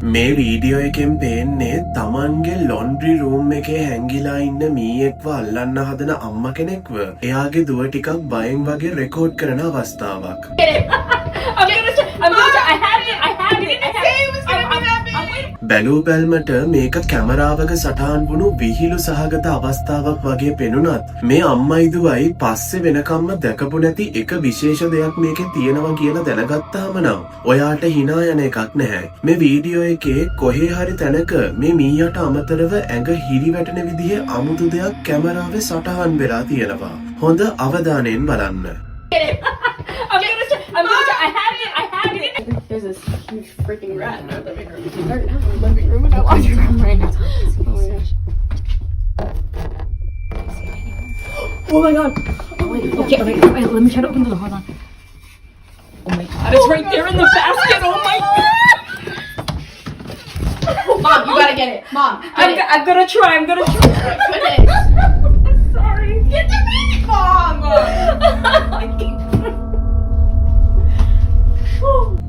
මේ වීඩියෝ එකෙන් පේන්නේ තමන්ගේ ලොන්ඩ්‍රි රූම් එකේ හැංගිලා ඉන්න මීයෙක්ව අල්ලන්න හදන අම්මා කෙනෙක්ව එයාගේ දුව ටිකක් බයෙන් වගේ රෙකෝඩ් කරන අවස්ථාවක්. බැලූ බැල්මට මේක කැමරාවක සටහන් වුණු විහිළු සහගත අවස්ථාවක් වගේ පෙනුනත් මේ අම්මයි දුවයි පස්සේ වෙනකම්ම දැකපු නැති එක විශේෂ දෙයක් මේකේ තියෙනවා කියලා දැනගත්තාම නම් ඔයාට hina යන එකක් නැහැ. මේ වීඩියෝ එකේ කොහේ හරි තැනක මේ මීයාට අමතරව ඇඟ හිරි වැටෙන විදිහේ අමුතු දෙයක් කැමරාවේ සටහන් වෙලා තියෙනවා. හොඳ අවධානයෙන් බලන්න. There's this huge freaking rat in our living room. Or not our living room, in our laundry room right now. Oh my gosh. Oh my god. Oh wait, okay, let me try to open the door. Hold on. Oh my god, it's right there in the basket. Oh my god. Mom, you gotta get it. Mom, I'm gonna try. I'm gonna try. Oh my goodness. I'm sorry. Get the baby, Mom.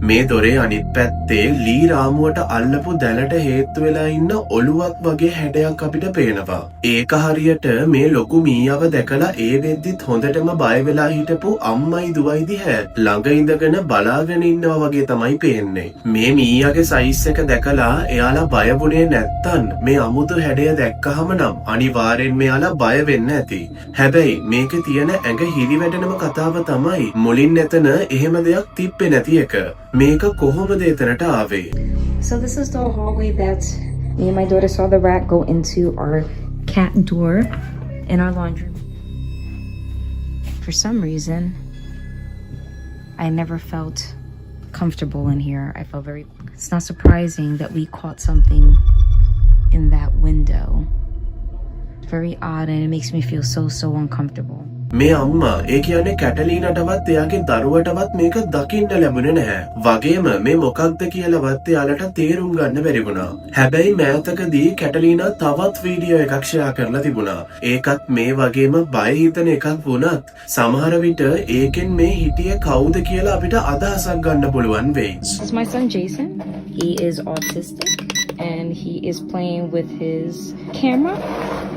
මේ දොරේ අනිත් පැත්තේ ලී රාමුවට අල්ලපු දැලට හේතු වෙලා ඉන්න ඔළුවක් වගේ හැඩයක් අපිට පේනවා. ඒක හරියට මේ ලොකු මීයව දැකලා ඒ වෙද්දිත් හොඳටම බය වෙලා හිටපු අම්මයි දුවයි දිහා ළඟ ඉඳගෙන බලාගෙන ඉන්නවා වගේ තමයි පේන්නේ. මේ මීයාගේ සයිස් එක දැකලා එයාලා බය වුණේ නැත්තම් මේ අමුතු හැඩය දැක්කහම නම් අනිවාර්යෙන් මෙයාලා බය වෙන්න ඇති. හැබැයි මේකේ තියෙන ඇඟ හිරි වැටෙනම කතාව තමයි මුලින් එතන එහෙම දෙයක් තිබ්බේ නැති එක. මේක කොහොමද එතනට ආවේ? So this is the hallway that me and my daughter saw the rat go into our cat door in our laundry room. For some reason, I never felt comfortable in here. I felt very... It's not surprising that we caught something in that window. Very odd, and it makes me feel so uncomfortable. මේ අම්මා ඒ කියන්නේ කැටලීනටවත් එයාගේ දරුවටවත් මේක දකින්න ලැබුණේ නැහැ. වගේම මේ මොකක්ද කියලාවත් එයාලට තේරුම් ගන්න බැරි වුණා. හැබැයි මෑතකදී කැටලීනා තවත් වීඩියෝ එකක් ෂෙයා කරලා තිබුණා. ඒකත් මේ වගේම බය හිතෙන එකක් වුණත් සමහර විට ඒකෙන් මේ හිටියේ කවුද කියලා අපිට අදහසක් ගන්න පුළුවන් වෙයි. This is my son Jason. He is autistic and he is playing with his camera,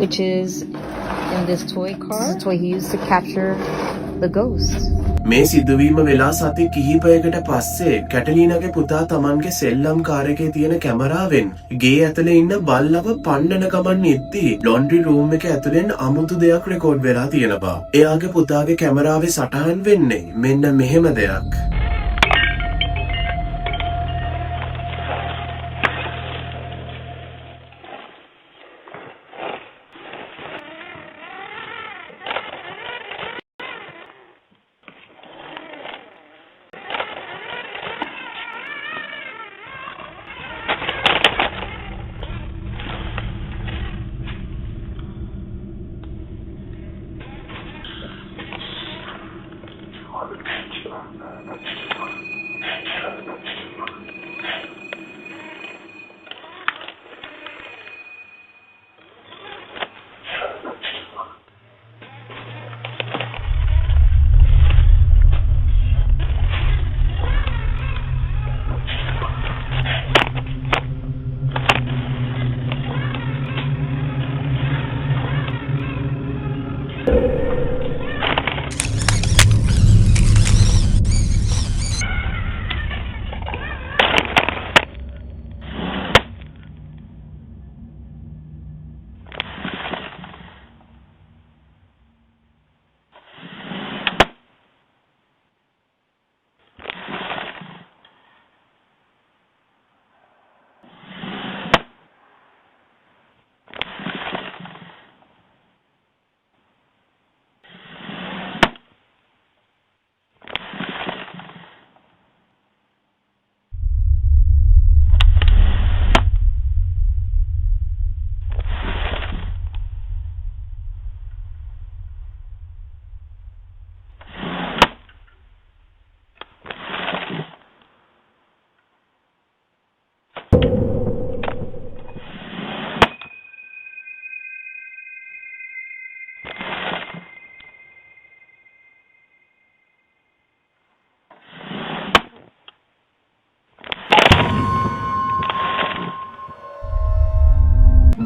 which is in this toy car. This is a toy he used to capture the ghosts. මේ සිදුවීම වෙලා සති කිහිපයකට පස්සේ කැටලීනාගේ පුතා තමන්ගේ සෙල්ලම් car එකේ තියෙන කැමරාවෙන් ගේ ඇතුලේ ඉන්න බල්ලව පන්නන ගමන් ඉද්දී ලොන්ඩ්‍රි රූම් එක ඇතුලෙන් අමුතු දෙයක් රෙකෝඩ් වෙලා තියෙනවා. එයාගේ පුතාගේ කැමරාවේ සටහන් වෙන්නේ මෙන්න මෙහෙම දෙයක්.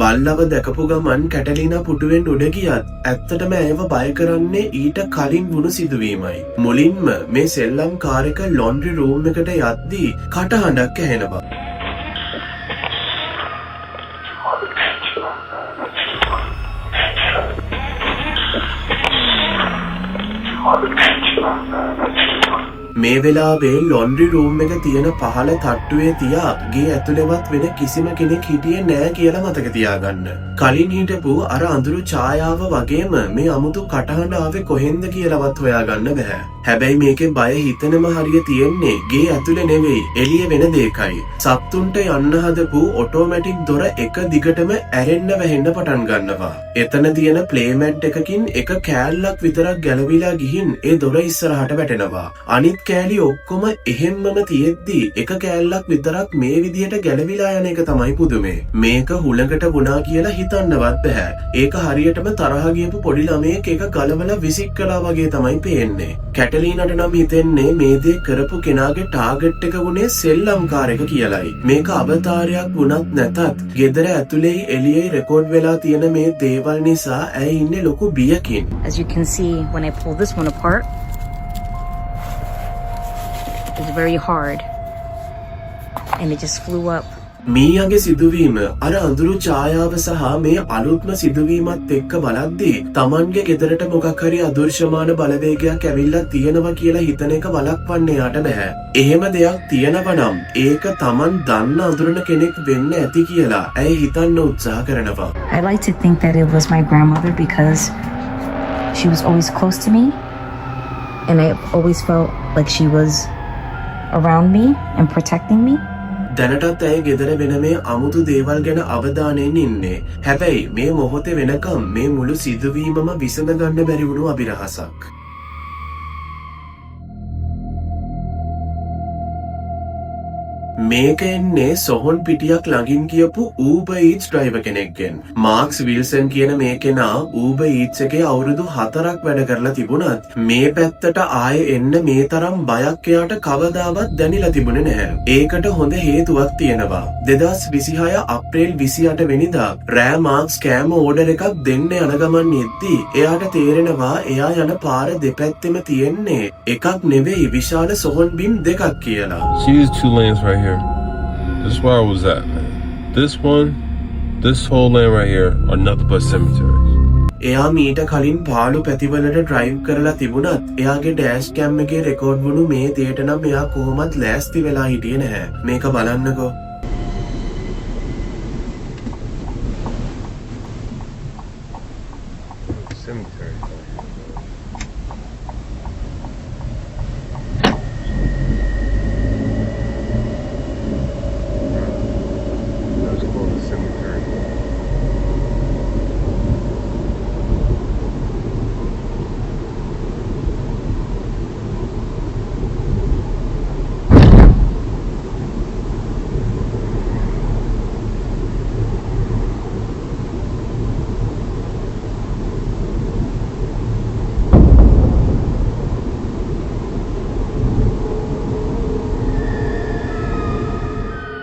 බල්ලව දැකපු ගමන් කැටලිනා පුටුවෙන් උඩ ගියත් ඇත්තටම ඇයව බය කරන්නේ ඊට කලින් වුණු සිදුවීමයි. මුලින්ම මේ සෙල්ලම් කාර්යක ලොන්ඩ්‍රි රූම් එකට යද්දී කටහඬක් ඇහෙනවා. මේ වෙලාවේ ලොන්ඩ්‍රි රූම් එක තියෙන පහළ තට්ටුවේ තියා ගේ ඇතුළෙවත් වෙන කිසිම කෙනෙක් හිටියේ නෑ කියලා මතක තියාගන්න. කලින් හිටපු අර අඳුරු ඡායාව වගේම මේ අමුතු කටහඬ ආවේ කොහෙන්ද කියලාවත් හොයාගන්න බෑ. හැබැයි මේකේ බය හිතෙනම හරිය තියෙන්නේ ගේ ඇතුළේ නෙවෙයි එළිය වෙන දෙයකයි. සත්තුන්ට යන්න හදපු ඔටෝමැටික් දොර එක දිගටම ඇරෙන්න වැහෙන්න පටන් ගන්නවා. එතන තියෙන ප්ලේමැට් එකකින් එක කෑල්ලක් විතරක් ගැලවිලා ගිහින් ඒ දොර ඉස්සරහට වැටෙනවා. අනිත් කෑලි ඔක්කොම එහෙම්මම තියෙද්දි එක කෑල්ලක් විතරක් මේ විදියට ගැලවිලා යන එක තමයි පුදුමේ. මේක හුලඟට වුණා කියලා හිතන්නවත් බෑ. ඒක හරියටම තරහ ගියපු පොඩි ළමයෙක් ඒක ගලවලා විසික් කළා වගේ තමයි පේන්නේ. කැටලීනට නම් හිතෙන්නේ මේ දේ කරපු කෙනාගේ ටාගට් එක වුණේ සෙල්ලම්කාරයෙක් කියලායි. මේක අවතාරයක් වුණත් නැතත් ගෙදර ඇතුලේ එළියේ රෙකෝඩ් වෙලා තියෙන මේ දේවල් නිසා ඇයි ඉන්නේ ලොකු බියකින්. As you can see, when I pull this one apart, it's very hard. And it just flew up. මීයගේ සිදුවීම අර අඳුරු ඡායාව සහ මේ අලුත්ම සිදුවීමත් එක්ක බලද්දී Tamanගේ ගෙදරට මොකක් හරි අදෘශ්‍යමාන බලවේගයක් ඇවිල්ලා තියෙනවා කියලා හිතන එක වළක්වන්න යාට බෑ. එහෙම දෙයක් තියෙනවා නම් ඒක Taman දන්න අඳුරන කෙනෙක් වෙන්න ඇති කියලා ඇය හිතන්න උත්සාහ කරනවා. I like to think that it was my grandmother because she was always close to me and I always felt like she was around me and protecting me. දැනටත් ඇය ගෙදර වෙන මේ අමුතු දේවල් ගැන අවධානයෙන් ඉන්නේ. හැබැයි මේ මොහොතේ වෙනකම් මේ මුළු සිදුවීමම විසඳ ගන්න බැරි වුණු අභිරහසක්. මේක එන්නේ සොහොන් පිටියක් ළඟින් කියපු Uber Eats driver කෙනෙක්ගෙන්. මාක්ස් විල්සන් කියන මේ කෙනා Uber Eats එකේ අවුරුදු 4ක් වැඩ කරලා තිබුණත් මේ පැත්තට ආයේ එන්න මේ තරම් බයක් එයාට කවදාවත් දැනිලා තිබුණේ නැහැ. ඒකට හොඳ හේතුවක් තියෙනවා. 2026 අප්‍රේල් 28 වෙනිදා රෑ මාක්ස් කෑම ඕඩර් එකක් දෙන්න යන ගමන් යද්දී එයාට තේරෙනවා එයා යන පාර දෙපැත්තෙම තියෙන්නේ එකක් නෙවෙයි විශාල සොහොන් බිම් දෙකක් කියලා. See these two lanes right here? This is where I was at, man. This one, this whole lane right here are nothing but cemeteries. එයා මීට කලින් පාළු පැතිවලට ඩ්‍රයිව් කරලා තිබුණත් එයාගේ ඩෑෂ් කැම් එකේ රෙකෝඩ් වුණු මේ දේට නම් එයා කොහොමත් ලෑස්ති වෙලා හිටියේ නැහැ. මේක බලන්නකෝ. Cemetery. That's called a cemetery.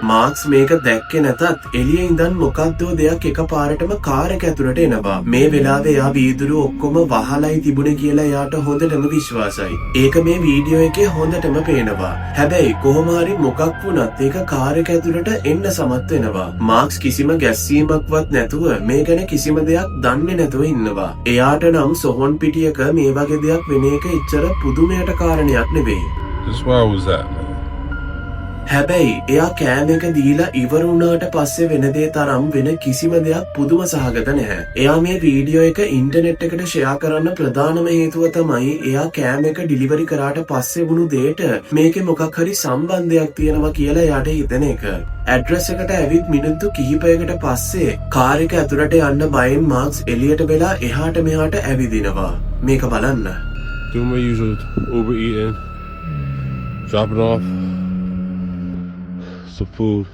Marx මේක දැක්කේ නැතත් එළියේ ඉඳන් මොකක්දෝ දෙයක් එකපාරටම කාර් එක ඇතුළට එනවා. මේ වෙලාවේ එයා වීදුරු ඔක්කොම වහලයි තිබුණේ කියලා එයාට හොඳටම විශ්වාසයි. ඒක මේ වීඩියෝ එකේ හොඳටම පේනවා. හැබැයි කොහොම හරි මොකක් වුණත් ඒක කාර් එක ඇතුළට එන්න සමත් වෙනවා. මාක්ස් කිසිම ගැස්සීමක්වත් නැතුව මේ ගැන කිසිම දෙයක් දන්නේ නැතුව ඉන්නවා. එයාට නම් සොහොන් පිටියක මේ වගේ දෙයක් වෙන එක එච්චර පුදුමයට කාරණයක් නෙවෙයි. This is where I was at, man. හැබැයි එයා කෑම එක දීලා ඉවර වුණාට පස්සේ වෙන දේ තරම් වෙන කිසිම දෙයක් පුදුම සහගත නැහැ. එයා මේ වීඩියෝ එක ඉන්ටර්නෙට් එකට ෂෙයා කරන්න ප්‍රධානම හේතුව තමයි එයා කෑම එක ඩිලිවරි කරාට පස්සේ වුණු දෙයට මේකේ මොකක් හරි සම්බන්ධයක් තියෙනවා කියලා එයාට හිතෙන එක. ඇඩ්‍රස් එකට ඇවිත් මිනිත්තු කිහිපයකට පස්සේ කාර් එක ඇතුළට යන්න බයෙන් මාක්ස් එළියට වෙලා එහාට මෙහාට ඇවිදිනවා. මේක බලන්න. Doing my usual Uber eating, dropping off some food.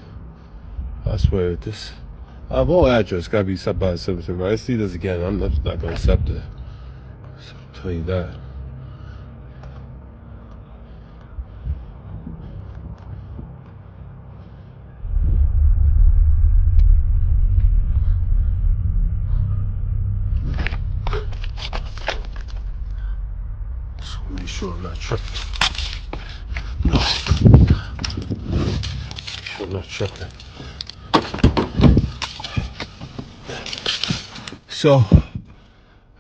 I swear, this whole address gotta be set by a cemetery. Right? I see this again. I'm not gonna accept it. So I'll tell you that. tripping. No. I'm not tripping. So,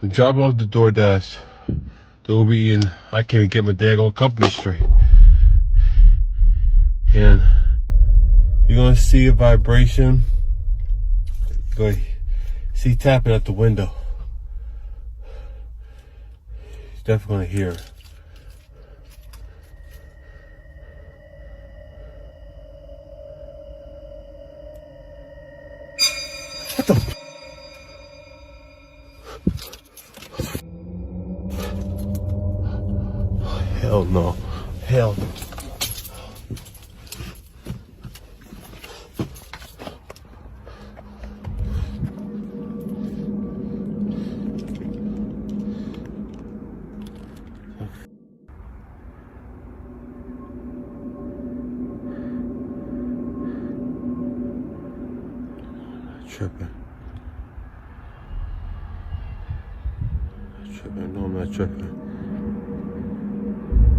I'm dropping off the DoorDash. The Uber Eats. I can't even get my daggone company straight. And you're gonna see a vibration. You're gonna see tapping at the window. He's definitely gonna hear it. What the? Hell no. Hell no. Tripping. No, I'm not tripping.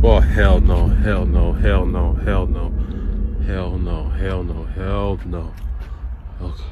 Oh, hell no, hell no, hell no, hell no, hell no, hell no, hell no. Okay.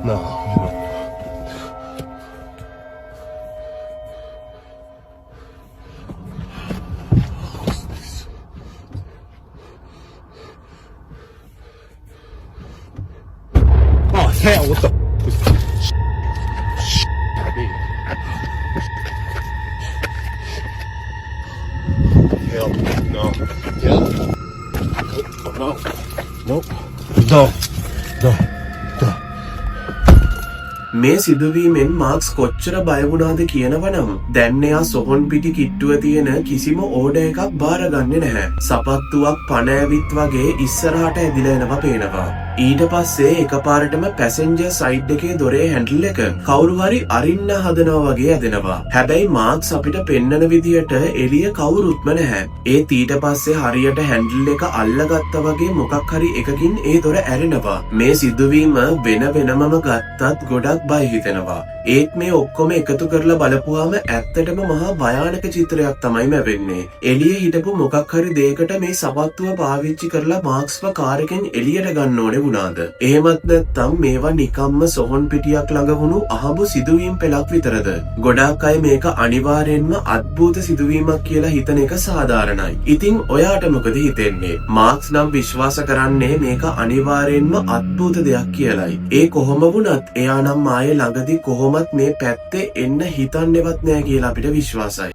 No. Oh hell! What the? Hell no. Hell no. Nope. No. No. මේ සිදුවීමෙන් Marx කොච්චර බය වුණාද කියනවනම් දැන් එයා සොහොන් පිටි කිට්ටුව තියෙන කිසිම ඕඩර් එකක් බාරගන්නේ නැහැ. සපත්තුවක් පණ ඇවිත් වගේ ඉස්සරහට ඇදිලා එනවා පේනවා. ඊට පස්සේ එකපාරටම පැසෙන්ජර් සයිඩ් එකේ දොරේ හැන්ඩල් එක කවුරු හරි අරින්න හදනවා වගේ ඇදෙනවා. හැබැයි මාක්ස් අපිට පෙන්නන විදියට එළිය කවුරුත්ම නැහැ. ඒත් ඊට පස්සේ හරියට හැන්ඩල් එක අල්ලගත්තා වගේ මොකක් හරි එකකින් ඒ දොර ඇරෙනවා. මේ සිදුවීම වෙන වෙනමම ගත්තත් ගොඩක් බය හිතෙනවා. ඒත් මේ ඔක්කොම එකතු කරලා බලපුවාම ඇත්තටම මහා භයානක චිත්‍රයක් තමයි ලැබෙන්නේ. එළියේ හිටපු මොකක් හරි දෙයකට මේ සපත්තුව පාවිච්චි කරලා මාක්ස්ව කාර් එකෙන් එළියට ගන්න ඕනේ වුණාද? එහෙමත් නැත්නම් මේවා නිකම්ම සොහොන් පිටියක් ළඟ වුණු අහඹු සිදුවීම් පෙළක් විතරද? ගොඩාක් අය මේක අනිවාර්යෙන්ම අద్භූත සිදුවීමක් කියලා හිතන එක සාධාරණයි. ඉතින් ඔයාට මොකද හිතෙන්නේ? මාක්ස් නම් විශ්වාස කරන්නේ මේක අනිවාර්යෙන්ම අద్භූත දෙයක් කියලායි. ඒ කොහොම වුණත් එයා නම් ආයේ ළඟදී කොහොමත් මේ පැත්තේ එන්න හිතන්නේවත් නෑ කියලා අපිට විශ්වාසයි.